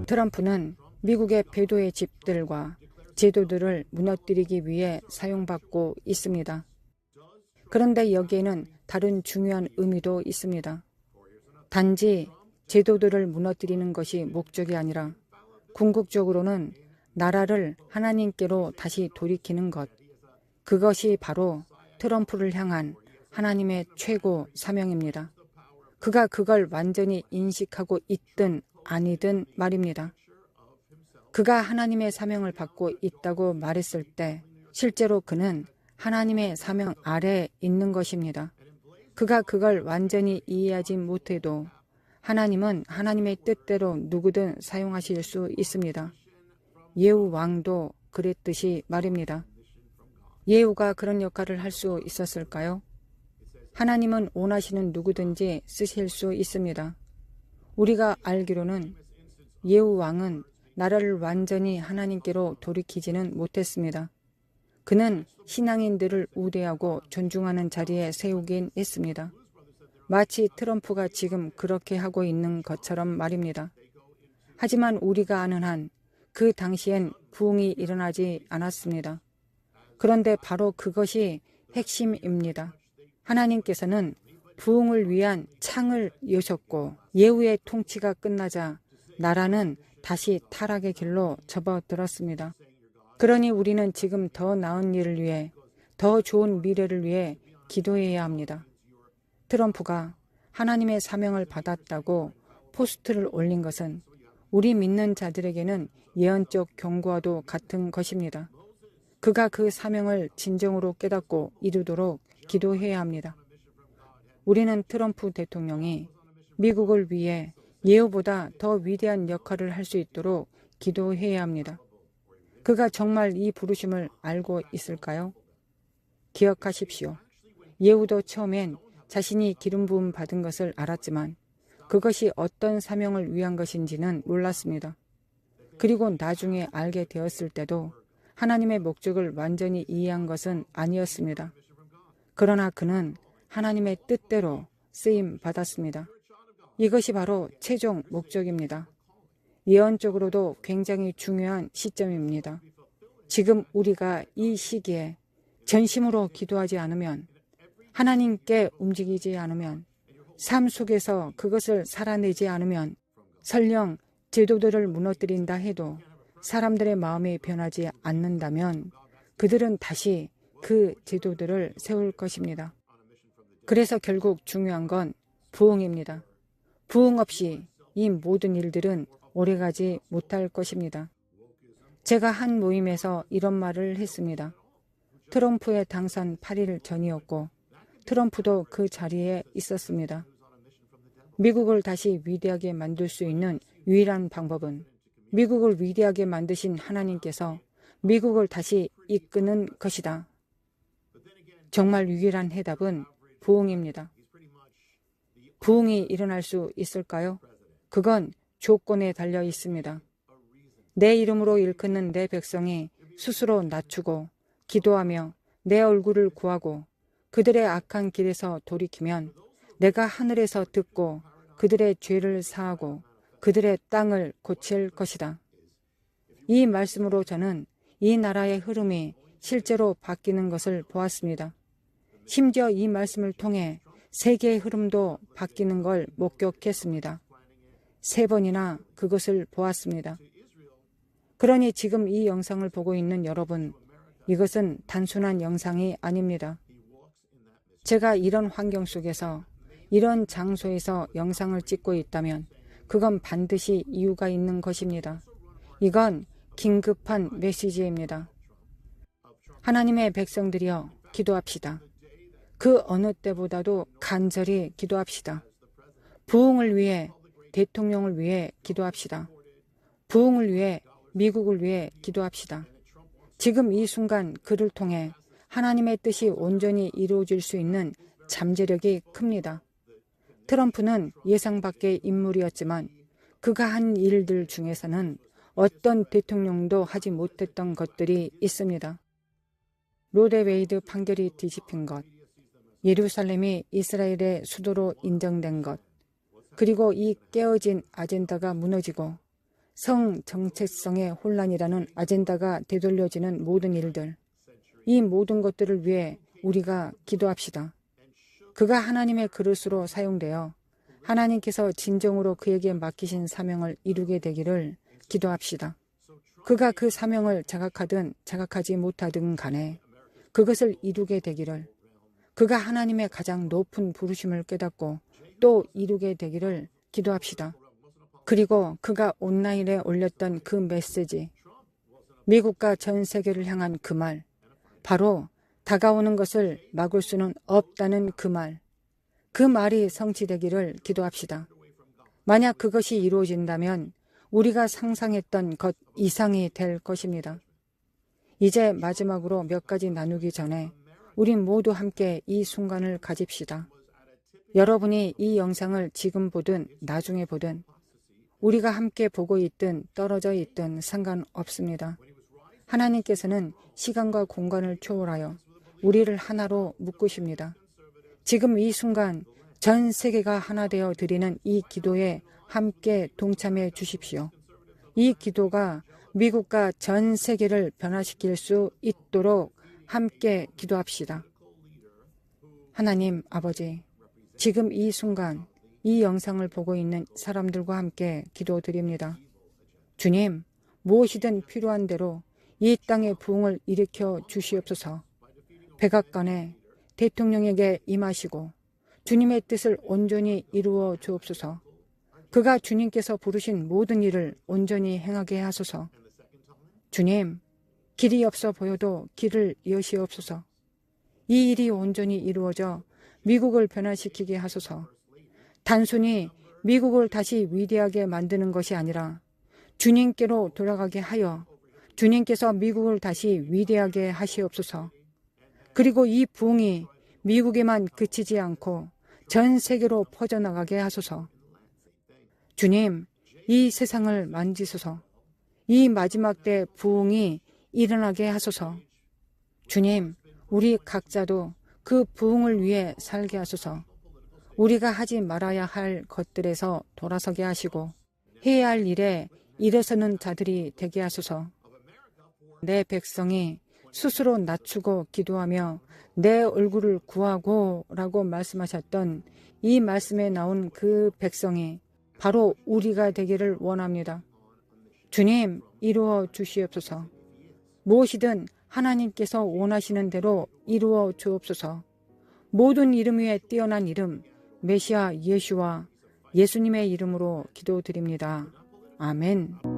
트럼프는 미국의 배도의 집들과 제도들을 무너뜨리기 위해 사용받고 있습니다. 그런데 여기에는 다른 중요한 의미도 있습니다. 단지 제도들을 무너뜨리는 것이 목적이 아니라 궁극적으로는 나라를 하나님께로 다시 돌이키는 것. 그것이 바로 트럼프를 향한 하나님의 최고 사명입니다. 그가 그걸 완전히 인식하고 있든 아니든 말입니다. 그가 하나님의 사명을 받고 있다고 말했을 때 실제로 그는 하나님의 사명 아래에 있는 것입니다. 그가 그걸 완전히 이해하지 못해도 하나님은 하나님의 뜻대로 누구든 사용하실 수 있습니다. 예후 왕도 그랬듯이 말입니다. 예후가 그런 역할을 할 수 있었을까요? 하나님은 원하시는 누구든지 쓰실 수 있습니다. 우리가 알기로는 예후 왕은 나라를 완전히 하나님께로 돌이키지는 못했습니다. 그는 신앙인들을 우대하고 존중하는 자리에 세우긴 했습니다. 마치 트럼프가 지금 그렇게 하고 있는 것처럼 말입니다. 하지만 우리가 아는 한 그 당시엔 부흥이 일어나지 않았습니다. 그런데 바로 그것이 핵심입니다. 하나님께서는 부흥을 위한 창을 여셨고 예후의 통치가 끝나자 나라는 다시 타락의 길로 접어들었습니다. 그러니 우리는 지금 더 나은 일을 위해, 더 좋은 미래를 위해 기도해야 합니다. 트럼프가 하나님의 사명을 받았다고 포스트를 올린 것은 우리 믿는 자들에게는 예언적 경고와도 같은 것입니다. 그가 그 사명을 진정으로 깨닫고 이루도록 기도해야 합니다. 우리는 트럼프 대통령이 미국을 위해 예후보다 더 위대한 역할을 할 수 있도록 기도해야 합니다. 그가 정말 이 부르심을 알고 있을까요? 기억하십시오. 예후도 처음엔 자신이 기름 부음 받은 것을 알았지만 그것이 어떤 사명을 위한 것인지는 몰랐습니다. 그리고 나중에 알게 되었을 때도 하나님의 목적을 완전히 이해한 것은 아니었습니다. 그러나 그는 하나님의 뜻대로 쓰임 받았습니다. 이것이 바로 최종 목적입니다. 예언적으로도 굉장히 중요한 시점입니다. 지금 우리가 이 시기에 전심으로 기도하지 않으면, 하나님께 움직이지 않으면, 삶 속에서 그것을 살아내지 않으면 설령 제도들을 무너뜨린다 해도 사람들의 마음이 변하지 않는다면 그들은 다시 그 제도들을 세울 것입니다. 그래서 결국 중요한 건 부흥입니다. 부흥 없이 이 모든 일들은 오래가지 못할 것입니다. 제가 한 모임에서 이런 말을 했습니다. 트럼프의 당선 8일 전이었고 트럼프도 그 자리에 있었습니다. 미국을 다시 위대하게 만들 수 있는 유일한 방법은 미국을 위대하게 만드신 하나님께서 미국을 다시 이끄는 것이다. 정말 유일한 해답은 부흥입니다. 부흥이 일어날 수 있을까요? 그건 조건에 달려 있습니다. 내 이름으로 일컫는 내 백성이 스스로 낮추고 기도하며 내 얼굴을 구하고 그들의 악한 길에서 돌이키면 내가 하늘에서 듣고 그들의 죄를 사하고 그들의 땅을 고칠 것이다. 이 말씀으로 저는 이 나라의 흐름이 실제로 바뀌는 것을 보았습니다. 심지어 이 말씀을 통해 세계의 흐름도 바뀌는 걸 목격했습니다. 3번이나 그것을 보았습니다. 그러니 지금 이 영상을 보고 있는 여러분, 이것은 단순한 영상이 아닙니다. 제가 이런 환경 속에서, 이런 장소에서 영상을 찍고 있다면 그건 반드시 이유가 있는 것입니다. 이건 긴급한 메시지입니다. 하나님의 백성들이여 기도합시다. 그 어느 때보다도 간절히 기도합시다. 부흥을 위해, 대통령을 위해 기도합시다. 부흥을 위해, 미국을 위해 기도합시다. 지금 이 순간 그를 통해 하나님의 뜻이 온전히 이루어질 수 있는 잠재력이 큽니다. 트럼프는 예상 밖의 인물이었지만 그가 한 일들 중에서는 어떤 대통령도 하지 못했던 것들이 있습니다. 로데웨이드 판결이 뒤집힌 것, 예루살렘이 이스라엘의 수도로 인정된 것, 그리고 이 깨어진 아젠다가 무너지고 성 정체성의 혼란이라는 아젠다가 되돌려지는 모든 일들, 이 모든 것들을 위해 우리가 기도합시다. 그가 하나님의 그릇으로 사용되어 하나님께서 진정으로 그에게 맡기신 사명을 이루게 되기를 기도합시다. 그가 그 사명을 자각하든 자각하지 못하든 간에 그것을 이루게 되기를, 그가 하나님의 가장 높은 부르심을 깨닫고 또 이루게 되기를 기도합시다. 그리고 그가 온라인에 올렸던 그 메시지, 미국과 전 세계를 향한 그 말, 바로 다가오는 것을 막을 수는 없다는 그 말, 그 말이 성취되기를 기도합시다. 만약 그것이 이루어진다면 우리가 상상했던 것 이상이 될 것입니다. 이제 마지막으로 몇 가지 나누기 전에 우린 모두 함께 이 순간을 가집시다. 여러분이 이 영상을 지금 보든 나중에 보든 우리가 함께 보고 있든 떨어져 있든 상관없습니다. 하나님께서는 시간과 공간을 초월하여 우리를 하나로 묶으십니다. 지금 이 순간 전 세계가 하나 되어 드리는 이 기도에 함께 동참해 주십시오. 이 기도가 미국과 전 세계를 변화시킬 수 있도록 함께 기도합시다. 하나님 아버지, 지금 이 순간 이 영상을 보고 있는 사람들과 함께 기도드립니다. 주님, 무엇이든 필요한 대로 이 땅의 부흥을 일으켜 주시옵소서. 백악관에 대통령에게 임하시고 주님의 뜻을 온전히 이루어 주옵소서. 그가 주님께서 부르신 모든 일을 온전히 행하게 하소서. 주님, 길이 없어 보여도 길을 여시옵소서. 이 일이 온전히 이루어져 미국을 변화시키게 하소서. 단순히 미국을 다시 위대하게 만드는 것이 아니라 주님께로 돌아가게 하여 주님께서 미국을 다시 위대하게 하시옵소서. 그리고 이 부흥이 미국에만 그치지 않고 전 세계로 퍼져나가게 하소서. 주님, 이 세상을 만지소서. 이 마지막 때 부흥이 일어나게 하소서. 주님, 우리 각자도 그 부흥을 위해 살게 하소서. 우리가 하지 말아야 할 것들에서 돌아서게 하시고 해야 할 일에 일어서는 자들이 되게 하소서. 내 백성이 스스로 낮추고 기도하며 내 얼굴을 구하고 라고 말씀하셨던 이 말씀에 나온 그 백성이 바로 우리가 되기를 원합니다. 주님, 이루어 주시옵소서. 무엇이든 하나님께서 원하시는 대로 이루어 주옵소서. 모든 이름 위에 뛰어난 이름, 메시아 예수와 예수님의 이름으로 기도드립니다. 아멘.